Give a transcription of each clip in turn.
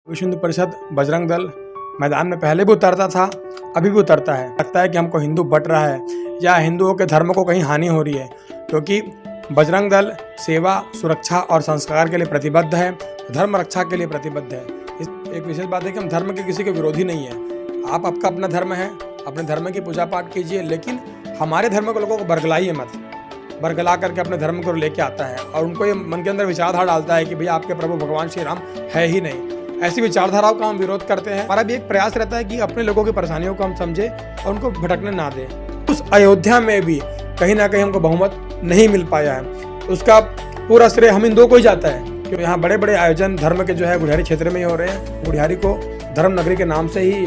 विश्व हिंदू परिषद बजरंग दल मैदान में पहले भी उतरता था, अभी भी उतरता है। लगता है कि हमको हिंदू बट रहा है या हिंदुओं के धर्म को कहीं हानि हो रही है, क्योंकि बजरंग दल सेवा, सुरक्षा और संस्कार के लिए प्रतिबद्ध है, धर्म रक्षा के लिए प्रतिबद्ध है। इस एक विशेष बात है कि हम धर्म के किसी के विरोधी नहीं है। आप आपका अपना धर्म है, अपने धर्म की पूजा पाठ कीजिए, लेकिन हमारे धर्म के लोगों को बरगलाइए मत। बरगला करके अपने धर्म को लेके आता है और उनको ये मन के अंदर विचारधारा डालता है कि भैया आपके प्रभु भगवान श्री राम है ही नहीं। ऐसी विचारधाराओं का हम विरोध करते हैं। हमारा भी एक प्रयास रहता है कि अपने लोगों की परेशानियों को हम समझें और उनको भटकने ना दें। उस अयोध्या में भी कहीं ना कहीं हमको बहुमत नहीं मिल पाया है, उसका पूरा श्रेय हम हिंदुओं को ही जाता है, क्योंकि यहाँ बड़े बड़े आयोजन धर्म के जो है गुढ़ियारी क्षेत्र में ही हो रहे हैं। गुढ़ियारी को धर्म नगरी के नाम से ही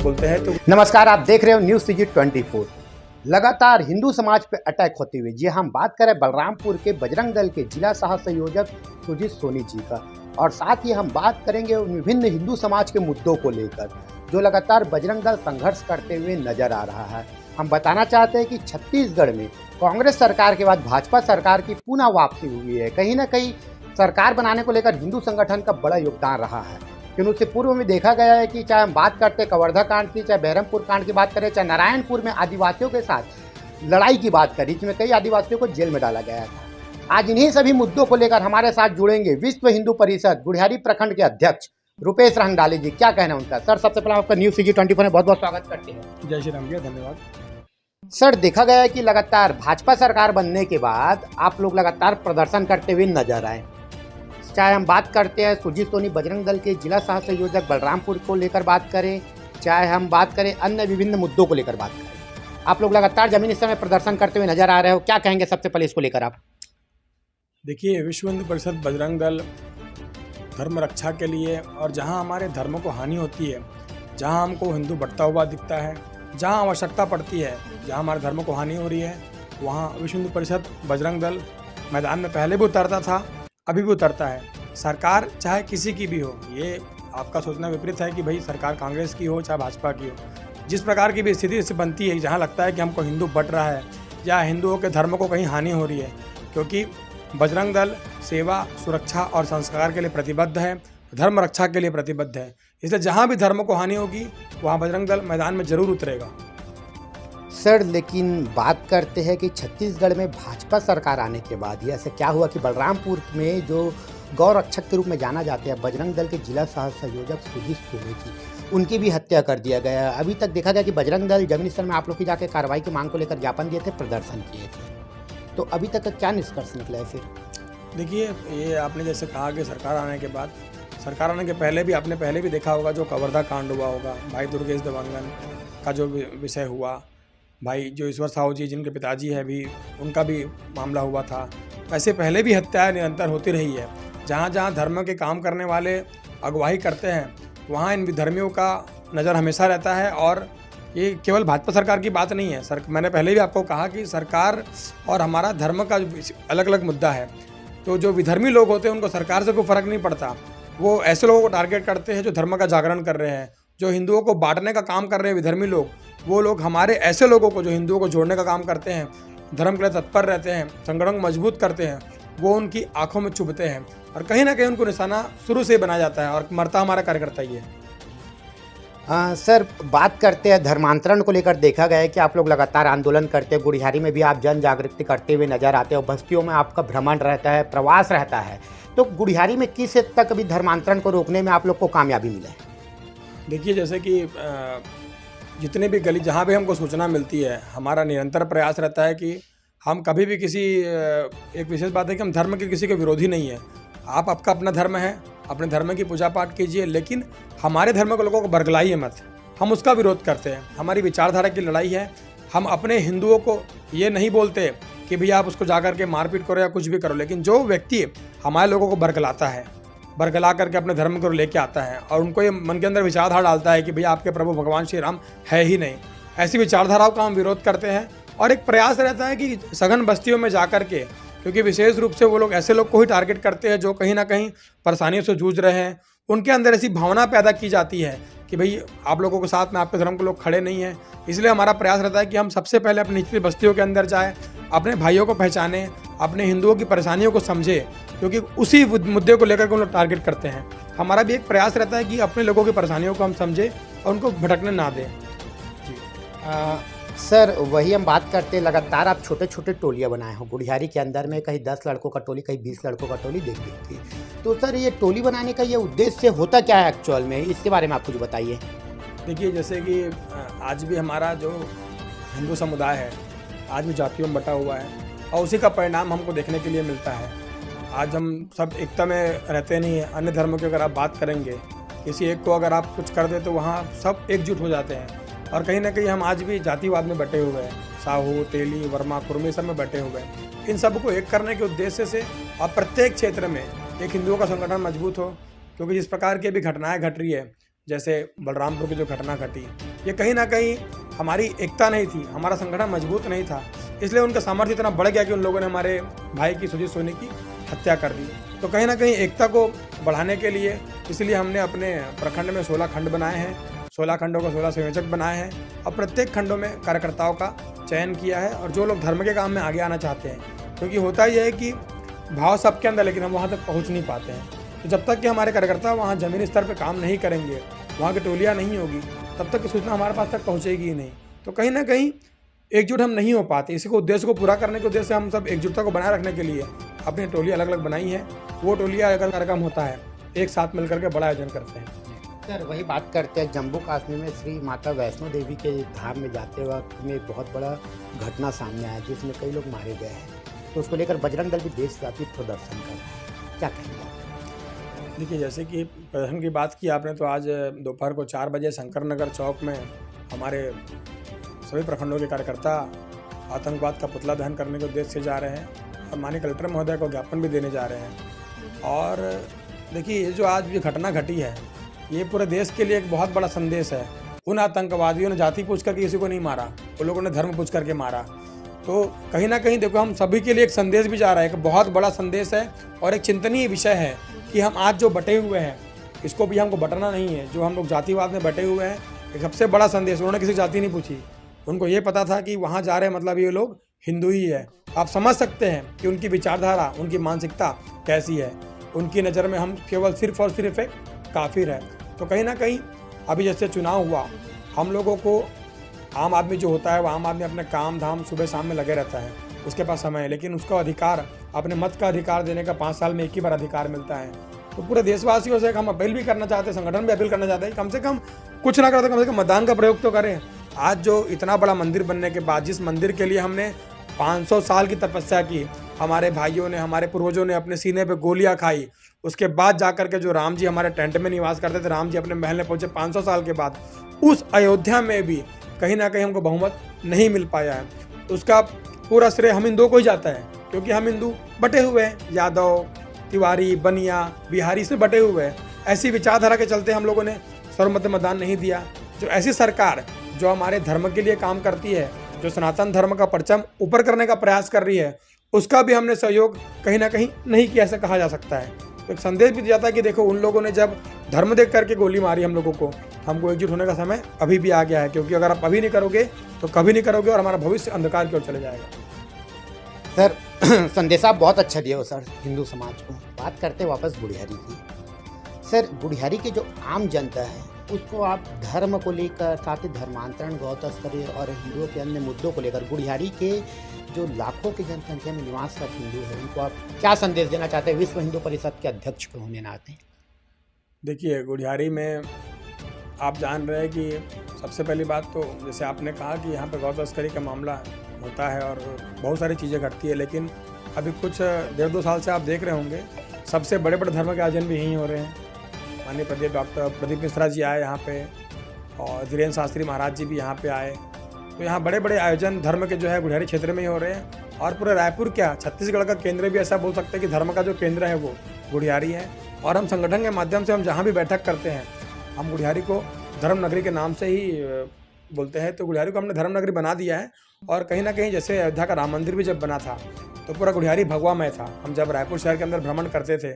बोलते हैं। तो नमस्कार, आप देख रहे हो न्यूज़ सीजी 24। लगातार हिंदू समाज पे अटैक होते हुए जी हम बात करें बलरामपुर के बजरंग दल के जिला सह संयोजक सुजीत सोनी जी का, और साथ ही हम बात करेंगे उन विभिन्न हिंदू समाज के मुद्दों को लेकर जो लगातार बजरंग दल संघर्ष करते हुए नजर आ रहा है। हम बताना चाहते हैं कि छत्तीसगढ़ में कांग्रेस सरकार के बाद भाजपा सरकार की पुनः वापसी हुई है। कहीं ना कहीं सरकार बनाने को लेकर हिंदू संगठन का बड़ा योगदान रहा है, क्योंकि उससे पूर्व में देखा गया है कि चाहे हम बात करते कवर्धा कांड की, चाहे बहरमपुर कांड की बात करें, चाहे नारायणपुर में आदिवासियों के साथ लड़ाई की बात करें, इसमें कई आदिवासियों को जेल में डाला गया था। आज इन्हीं सभी मुद्दों को लेकर हमारे साथ जुड़ेंगे विश्व हिंदू परिषद गुढ़ियारी प्रखंड के अध्यक्ष रुपेश रंगडाले जी। क्या कहना है उनका? सर, सबसे पहले आपका न्यूज़ सीजी 24 में बहुत बहुत स्वागत करते हैं। जय श्री राम भैया, धन्यवाद। सर, देखा गया है कि लगातार भाजपा सरकार बनने के बाद आप लोग लगातार प्रदर्शन करते हुए नजर आए। चाहे हम बात करते हैं सुजीत सोनी बजरंग दल के जिला सह संयोजक बलरामपुर को लेकर बात करें, चाहे हम बात करें अन्य विभिन्न मुद्दों को लेकर बात करें, आप लोग लगातार जमीनी स्तर में प्रदर्शन करते हुए नजर आ रहे हो। क्या कहेंगे सबसे पहले इसको लेकर आप? देखिए, विश्व हिंदू परिषद बजरंग दल धर्म रक्षा के लिए, और जहाँ हमारे धर्म को हानि होती है, जहाँ हमको हिंदू बढ़ता हुआ दिखता है, जहाँ आवश्यकता पड़ती है, जहाँ हमारे धर्म को हानि हो रही है, वहाँ विश्व हिंदू परिषद बजरंग दल मैदान में पहले भी उतरता था, अभी भी उतरता है। सरकार चाहे किसी की भी हो, ये आपका सोचना विपरीत है कि भाई सरकार कांग्रेस की हो चाहे भाजपा की हो। जिस प्रकार की भी स्थिति इससे बनती है, जहाँ लगता है कि हमको हिंदू बट रहा है या हिंदुओं के धर्म को कहीं हानि हो रही है, क्योंकि बजरंग दल सेवा, सुरक्षा और संस्कार के लिए प्रतिबद्ध है, धर्म रक्षा के लिए प्रतिबद्ध है। इसलिए जहाँ भी धर्म को हानि होगी वहाँ बजरंग दल मैदान में जरूर उतरेगा। सर, लेकिन बात करते हैं कि छत्तीसगढ़ में भाजपा सरकार आने के बाद ये ऐसे क्या हुआ कि बलरामपुर में जो गौ रक्षक के रूप में जाना जाते हैं बजरंग दल के जिला सह संयोजक सुजीत सोनी जी, उनकी भी हत्या कर दिया गया। अभी तक देखा गया कि बजरंग दल जमीनी स्तर में आप लोग की जाके कार्रवाई की मांग को लेकर ज्ञापन दिए थे, प्रदर्शन किए थे, तो अभी तक का क्या निष्कर्ष निकला है? फिर देखिए, ये आपने जैसे कहा कि सरकार आने के बाद, सरकार आने के पहले भी आपने पहले भी देखा होगा जो कवर्धा कांड हुआ होगा, भाई दुर्गेश दबंगन का जो विषय हुआ, भाई जो ईश्वर साहू जी जिनके पिताजी है भी, उनका भी मामला हुआ था। ऐसे पहले भी हत्याएं निरंतर होती रही है। जहाँ जहाँ धर्म के काम करने वाले अगुवाई करते हैं, वहाँ इन विधर्मियों का नज़र हमेशा रहता है। और ये केवल भाजपा सरकार की बात नहीं है। मैंने पहले भी आपको कहा कि सरकार और हमारा धर्म का अलग अलग मुद्दा है। तो जो विधर्मी लोग होते हैं उनको सरकार से कोई फ़र्क नहीं पड़ता। वो ऐसे लोगों को टारगेट करते हैं जो धर्म का जागरण कर रहे हैं, जो हिंदुओं को बांटने का काम कर रहे हैं विधर्मी लोग। वो लोग हमारे ऐसे लोगों को जो हिंदुओं को जोड़ने का काम करते हैं, धर्म के लिए तत्पर रहते हैं, संगठन को मजबूत करते हैं, वो उनकी आंखों में चुभते हैं और कहीं ना कहीं उनको निशाना शुरू से बनाया जाता है, और मरता हमारा कार्यकर्ता ही है। सर, बात करते हैं धर्मांतरण को लेकर। देखा गया है कि आप लोग लगातार आंदोलन करते हैं, गुढ़ियारी में भी आप जन जागृति करते हुए नजर आते हो, बस्तियों में आपका भ्रमण रहता है, प्रवास रहता है, तो गुढ़ियारी में किस हद तक अभी धर्मांतरण को रोकने में आप लोग को कामयाबी मिले? देखिए, जैसे कि जितने भी गली जहाँ भी हमको सूचना मिलती है, हमारा निरंतर प्रयास रहता है कि हम कभी भी किसी एक विशेष बात है कि हम धर्म के किसी के विरोधी नहीं है। आप आपका अपना धर्म है, अपने धर्म की पूजा पाठ कीजिए, लेकिन हमारे धर्म के लोगों को बरगलाइए मत। हम उसका विरोध करते हैं। हमारी विचारधारा की लड़ाई है। हम अपने हिंदुओं को ये नहीं बोलते कि भैया आप उसको जाकर के मारपीट करो या कुछ भी करो, लेकिन जो व्यक्ति हमारे लोगों को बरगलाता है, बरगला करके अपने धर्म को लेके आता है और उनको ये मन के अंदर विचारधारा डालता है कि भैया आपके प्रभु भगवान श्री राम है ही नहीं, ऐसी विचारधाराओं का हम विरोध करते हैं। और एक प्रयास रहता है कि सघन बस्तियों में जाकर के, क्योंकि विशेष रूप से वो लोग ऐसे लोग को ही टारगेट करते हैं जो कहीं ना कहीं परेशानियों से जूझ रहे हैं, उनके अंदर ऐसी भावना पैदा की जाती है कि भाई आप लोगों के साथ में आपके धर्म के लोग खड़े नहीं हैं। इसलिए हमारा प्रयास रहता है कि हम सबसे पहले अपनी निचली बस्तियों के अंदर जाएँ, अपने भाइयों को पहचानें, अपने हिंदुओं की परेशानियों को समझें, क्योंकि उसी मुद्दे को लेकर के उन लोग टारगेट करते हैं। हमारा भी एक प्रयास रहता है कि अपने लोगों की परेशानियों को हम समझें और उनको भटकने ना दें। सर वही हम बात करते हैं, लगातार आप छोटे छोटे टोलियाँ बनाए हो गुढ़ियारी के अंदर में, कहीं 10 लड़कों का टोली, कहीं 20 लड़कों का टोली देख देखती है। तो सर ये टोली बनाने का ये उद्देश्य होता क्या है एक्चुअल में, इसके बारे में आप कुछ बताइए। देखिए, जैसे कि आज भी हमारा जो हिंदू समुदाय है आज भी जातियों में बटा हुआ है और उसी का परिणाम हमको देखने के लिए मिलता है। आज हम सब एकता में रहते नहीं हैं। अन्य धर्मों की अगर आप बात करेंगे, किसी एक को अगर आप कुछ कर दे तो वहाँ सब एकजुट हो जाते हैं, और कहीं ना कहीं हम आज भी जातिवाद में बटे हुए हैं। साहू, तेली, वर्मा, कुर्मी सब में बटे हुए हैं। इन सबको एक करने के उद्देश्य से अब प्रत्येक क्षेत्र में एक हिंदुओं का संगठन मजबूत हो, क्योंकि जिस प्रकार की अभी घटनाएं घट रही है, जैसे बलरामपुर की जो घटना घटी, ये कहीं ना कहीं हमारी एकता नहीं थी, हमारा संगठन मजबूत नहीं था, इसलिए उनका सामर्थ्य इतना बढ़ गया कि उन लोगों ने हमारे भाई की सुजीत सोनी की हत्या कर दी। तो कहीं ना कहीं एकता को बढ़ाने के लिए इसलिए हमने अपने प्रखंड में 16 खंड बनाए हैं, 16 खंडों को 16 संयोजक बनाए हैं और प्रत्येक खंडों में कार्यकर्ताओं का चयन किया है, और जो लोग धर्म के काम में आगे आना चाहते हैं, क्योंकि होता यह है कि भाव सबके अंदर, लेकिन हम वहाँ तक पहुँच नहीं पाते हैं। तो जब तक कि हमारे कार्यकर्ता वहाँ ज़मीनी स्तर पर काम नहीं करेंगे, वहाँ की टोलियाँ नहीं होगी, तब तक की सूचना हमारे पास तक पहुँचेगी ही नहीं। तो कहीं ना कहीं एकजुट हम नहीं हो पाते। इसी को उद्देश्य को पूरा करने के उद्देश्य से हम सब एकजुटता को बनाए रखने के लिए अपनी टोली अलग अलग बनाई है। वो टोलियाँ अगर कार्यक्रम होता है एक साथ मिलकर के बड़ा आयोजन करते हैं। सर वही बात करते हैं, जम्मू कश्मीर में श्री माता वैष्णो देवी के धाम में जाते वक्त में एक बहुत बड़ा घटना सामने आया जिसमें कई लोग मारे गए हैं, तो उसको लेकर बजरंग दल भी देशव्यापी प्रदर्शन कर रहा है, क्या कहेंगे आप? देखिए, जैसे कि प्रदर्शन की बात की आपने, तो आज दोपहर को 4 बजे शंकर नगर चौक में हमारे सभी प्रखंडों के कार्यकर्ता आतंकवाद का पुतला दहन करने के उद्देश्य से जा रहे हैं और माननीय कलेक्टर महोदय को ज्ञापन भी देने जा रहे हैं। और देखिए, ये जो आज ये घटना घटी है, ये पूरे देश के लिए एक बहुत बड़ा संदेश है। उन आतंकवादियों ने जाति पूछ करके किसी को नहीं मारा, उन लोगों ने धर्म पूछ करके मारा। तो कहीं ना कहीं देखो, हम सभी के लिए एक संदेश भी जा रहा है, एक बहुत बड़ा संदेश है और एक चिंतनीय विषय है कि हम आज जो बटे हुए हैं इसको भी हमको बटना नहीं है। जो हम लोग जातिवाद में बटे हुए हैं, एक सबसे बड़ा संदेश, उन्होंने किसी जाति नहीं पूछी, उनको ये पता था कि वहाँ जा रहे मतलब ये लोग हिंदू ही है। आप समझ सकते हैं कि उनकी विचारधारा, उनकी मानसिकता कैसी है। उनकी नज़र में हम केवल सिर्फ और सिर्फ एक काफिर है। तो कहीं ना कहीं अभी जैसे चुनाव हुआ, हम लोगों को, आम आदमी जो होता है वो आम आदमी अपने काम धाम सुबह शाम में लगे रहता है, उसके पास समय है, लेकिन उसका अधिकार, अपने मत का अधिकार देने का 5 साल में एक ही बार अधिकार मिलता है। तो पूरे देशवासियों से हम अपील भी करना चाहते हैं, संगठन भी अपील करना चाहते हैं, कम से कम कुछ ना करते, कम से कम मतदान का प्रयोग तो करें। आज जो इतना बड़ा मंदिर बनने के बाद, जिस मंदिर के लिए हमने 500 साल की तपस्या की, हमारे भाइयों ने, हमारे पूर्वजों ने अपने सीने पे गोलियां खाई, उसके बाद जाकर के जो राम जी हमारे टेंट में निवास करते थे, राम जी अपने महल में पहुंचे 500 साल के बाद, उस अयोध्या में भी कहीं ना कहीं हमको बहुमत नहीं मिल पाया है। उसका पूरा श्रेय हम हिंदुओं को ही जाता है, क्योंकि हम हिंदू बटे हुए हैं, यादव, तिवारी, बनिया, बिहारी से बटे हुए हैं। ऐसी विचारधारा के चलते हम लोगों ने सर्वमत मतदान नहीं दिया। जो ऐसी सरकार जो हमारे धर्म के लिए काम करती है, जो सनातन धर्म का परचम ऊपर करने का प्रयास कर रही है, उसका भी हमने सहयोग कहीं ना कहीं नहीं किया, ऐसा कहा जा सकता है। तो एक संदेश भी दिया था कि देखो, उन लोगों ने जब धर्म देख करके गोली मारी हम लोगों को, हमको एकजुट होने का समय अभी भी आ गया है, क्योंकि अगर आप अभी नहीं करोगे तो कभी नहीं करोगे और हमारा भविष्य अंधकार की ओर चले जाएगा। सर संदेश आप बहुत अच्छा दिया हो सर हिंदू समाज को। बात करते हैं वापस गुढ़ियारी की। सर गुढ़ियारी के जो आम जनता है उसको आप धर्म को लेकर, साथ ही धर्मांतरण, गौ तस्करी और हिंदुओं के अन्य मुद्दों को लेकर, गुढ़ियारी के जो लाखों की जनसंख्या में निवासरत हिंदू है, उनको आप क्या संदेश देना चाहते हैं विश्व हिंदू परिषद के अध्यक्ष के होने नाते? देखिए, गुढ़ियारी में आप जान रहे हैं कि सबसे पहली बात तो जैसे आपने कहा कि यहाँ पे गौ तस्करी का मामला होता है और बहुत सारी चीज़ें घटती है, लेकिन अभी कुछ 1.5-2 साल से आप देख रहे होंगे सबसे बड़े बड़े धर्म के आयोजन भी यहीं हो रहे हैं। माननीय डॉक्टर प्रदीप मिश्रा जी आए यहाँ पे और धीरेन्द्र शास्त्री महाराज जी भी यहाँ पे आए। तो यहाँ बड़े बड़े आयोजन धर्म के जो है गुढ़ियारी क्षेत्र में ही हो रहे हैं। और पूरे रायपुर क्या, छत्तीसगढ़ का केंद्र भी ऐसा बोल सकते हैं कि धर्म का जो केंद्र है वो गुढ़ियारी है। और हम संगठन के माध्यम से हम जहाँ भी बैठक करते हैं, हम गुढ़ियारी को धर्म नगरी के नाम से ही बोलते हैं, तो गुढ़ियारी को हमने धर्म नगरी बना दिया है। और कहीं ना कहीं जैसे अयोध्या का राम मंदिर भी जब बना था तो पूरा गुढ़ियारी भगवामय था। हम जब रायपुर शहर के अंदर भ्रमण करते थे,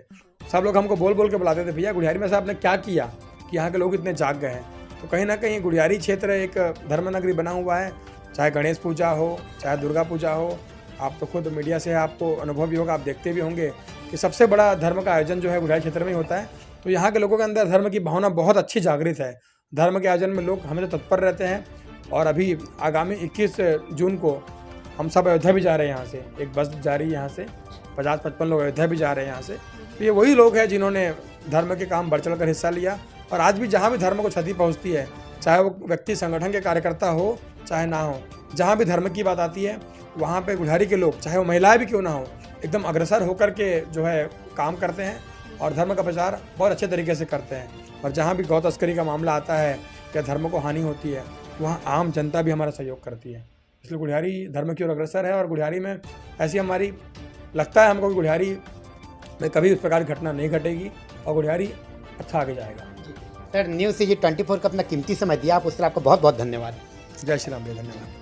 सब लोग हमको बोल बोल के बुलाते थे, भैया गुढ़ियारी में से आपने क्या किया कि यहाँ के लोग इतने जाग गए हैं। तो कहीं ना कहीं गुढ़ियारी क्षेत्र एक धर्म नगरी बना हुआ है। चाहे गणेश पूजा हो, चाहे दुर्गा पूजा हो, आप तो खुद मीडिया से आपको अनुभव भी होगा, आप देखते भी होंगे कि सबसे बड़ा धर्म का आयोजन जो है गुढ़ियारी क्षेत्र में ही होता है। तो यहाँ के लोगों के अंदर धर्म की भावना बहुत अच्छी जागृत है। धर्म के आयोजन में लोग हमेशा तत्पर रहते हैं। और अभी आगामी 21 जून को हम सब अयोध्या भी जा रहे हैं। यहाँ से एक बस जा रही है, यहाँ से 50-55 लोग अयोध्या भी जा रहे हैं यहाँ से। तो ये वही लोग हैं जिन्होंने धर्म के काम बढ़ चढ़ कर हिस्सा लिया। और आज भी जहाँ भी धर्म को क्षति पहुँचती है, चाहे वो व्यक्ति संगठन के कार्यकर्ता हो चाहे ना हो, जहाँ भी धर्म की बात आती है वहाँ पे गुढ़ियारी के लोग, चाहे वो महिलाएं भी क्यों ना हो, एकदम अग्रसर होकर के जो है काम करते हैं और धर्म का प्रचार बहुत अच्छे तरीके से करते हैं। और जहाँ भी गौ तस्करी का मामला आता है या धर्म को हानि होती है, वहाँ आम जनता भी हमारा सहयोग करती है। इसलिए गुढ़ियारी धर्म की ओर अग्रसर है। और गुढ़ियारी में ऐसी हमारी लगता है हमको कि गुढ़ियारी में कभी उस प्रकार की घटना नहीं घटेगी और गुढ़ियारी अच्छा आगे जाएगा। सर, न्यूज़ CG 24 का अपना कीमती समय दिया, आप उसके लिए आपको बहुत बहुत धन्यवाद। जय श्री राम, धन्यवाद।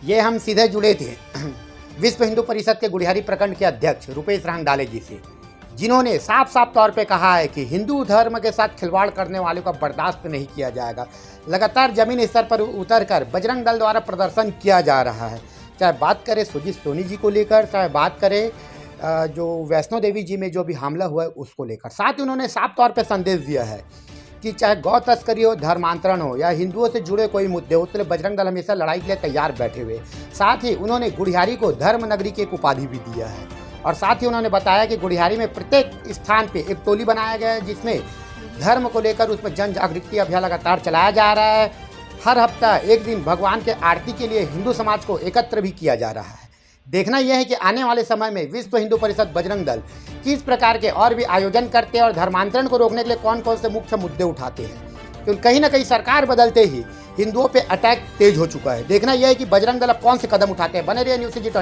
ये हम सीधे जुड़े थे विश्व हिंदू परिषद के गुढ़ियारी प्रखंड के अध्यक्ष रुपेश रांगडाले जी से, जिन्होंने साफ साफ तौर पे कहा है कि हिंदू धर्म के साथ खिलवाड़ करने वालों का बर्दाश्त नहीं किया जाएगा। लगातार जमीन स्तर पर उतरकर बजरंग दल द्वारा प्रदर्शन किया जा रहा है। चाहे बात करें सुजीत सोनी जी को लेकर, चाहे बात करें जो वैष्णो देवी जी में जो भी हमला हुआ है उसको लेकर। साथ ही उन्होंने साफ तौर पर संदेश दिया है कि चाहे गौ तस्करी हो, धर्मांतरण हो या हिंदुओं से जुड़े कोई मुद्दे हो, उसके लिए बजरंग दल हमेशा लड़ाई के लिए तैयार बैठे हुए। साथ ही उन्होंने गुढ़ियारी को धर्म नगरी की एक उपाधि भी दिया है। और साथ ही उन्होंने बताया कि गुढ़ियारी में प्रत्येक स्थान पे एक टोली बनाया गया है, जिसमें धर्म को लेकर उसमें जन जागृति अभियान लगातार चलाया जा रहा है। हर हफ्ता एक दिन भगवान के आरती के लिए हिंदू समाज को एकत्र भी किया जा रहा है। देखना यह है कि आने वाले समय में विश्व हिंदू परिषद बजरंग दल किस प्रकार के और भी आयोजन करते हैं और धर्मांतरण को रोकने के लिए कौन कौन से मुख्य मुद्दे उठाते हैं। क्योंकि कहीं ना कहीं सरकार बदलते ही हिंदुओं पे अटैक तेज हो चुका है। देखना यह है कि बजरंग दल अब कौन से कदम उठाते हैं। बने रहिए न्यूज़ CG 24।